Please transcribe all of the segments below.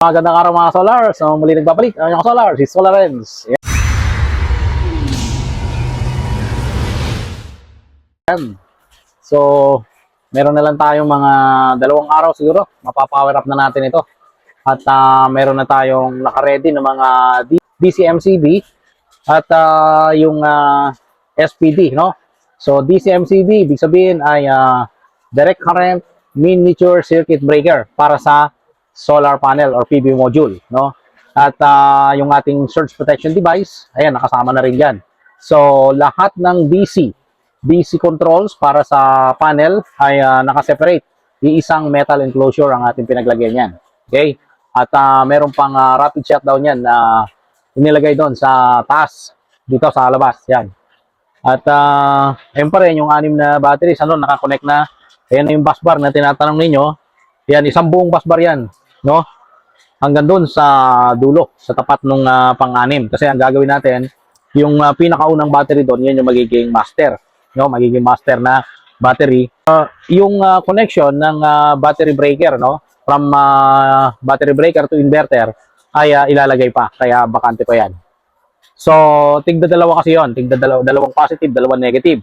Magandang araw mga Solar. So muli nagbabalik ang inyong Solar, si Solarens. Yan. So meron na lang tayong mga dalawang araw siguro. Mapapower up na natin ito. At meron na tayong naka-ready ng mga DCMCB at yung SPD, no? So DCMCB, ibig sabihin ay direct current miniature circuit breaker para sa solar panel or PV module, no? At yung ating surge protection device, ayan, nakasama na rin yan. So lahat ng DC controls para sa panel ay nakaseparate. Iisang metal enclosure ang ating pinaglagyan yan. Okay? At meron pang rapid shutdown yan na inilagay doon sa taas, dito sa labas. Yan. At ayun pa rin, yung 6 na batteries, nakakonect na. Ayan na yung bus bar na tinatanong ninyo. Yan, isang buong bus bar yan. No? Hanggang doon sa dulo, sa tapat ng pang-6. Kasi ang gagawin natin, yung pinakaunang battery doon, yan yung magiging master. No? Magiging master na battery. Yung connection ng battery breaker, no? From battery breaker to inverter, ay ilalagay pa. Kaya bakante pa yan. So, tigda dalawa kasi yon, tigda dalawang positive, dalawang negative.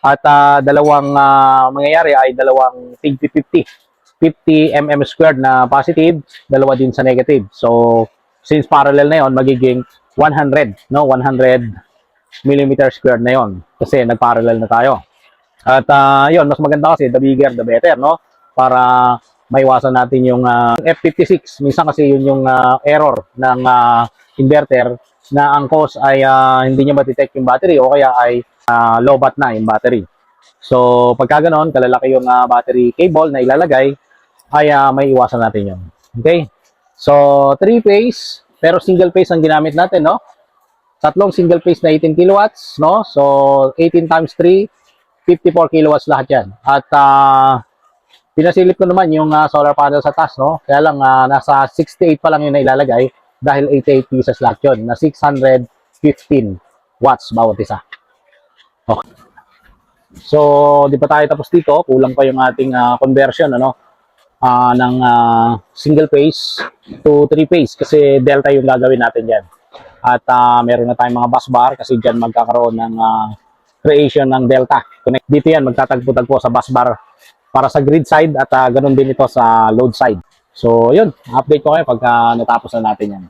At dalawang mangyayari ay dalawang tig 50 mm squared na positive, dalawa din sa negative. So, since parallel na yon, magiging 100, no? 100 millimeter squared na yon kasi nagparallel na tayo. At yon, mas maganda kasi the bigger the better, no? Para maiwasan natin yung F56. Minsan kasi yun yung error ng inverter na ang cause ay hindi niya ma-detect yung battery o kaya ay low-bat na yung battery. So, pagka ganon, kalalaki yung battery cable na ilalagay, ay may iwasan natin yun. Okay? So, 3-phase, pero single phase ang ginamit natin, no? Tatlong single phase na 18 kilowatts, no? So, 18 times 3, 54 kilowatts lahat yan. At pinasilip ko naman yung solar panel sa taas, no? Kaya lang, nasa 68 pa lang yun na ilalagay dahil 88 pieces lahat yun, na 615 watts bawat isa. Okay. So, di pa tayo tapos dito. Kulang pa yung ating conversion, ng single phase to 3-phase kasi delta yung gagawin natin dyan. At meron na tayong mga bus bar kasi dyan magkakaroon ng creation ng delta. Connect dito yan, magtatagpo-tagpo sa bus bar para sa grid side at ganun din ito sa load side. So, yun. Update ko kayo pagka natapos na natin yan.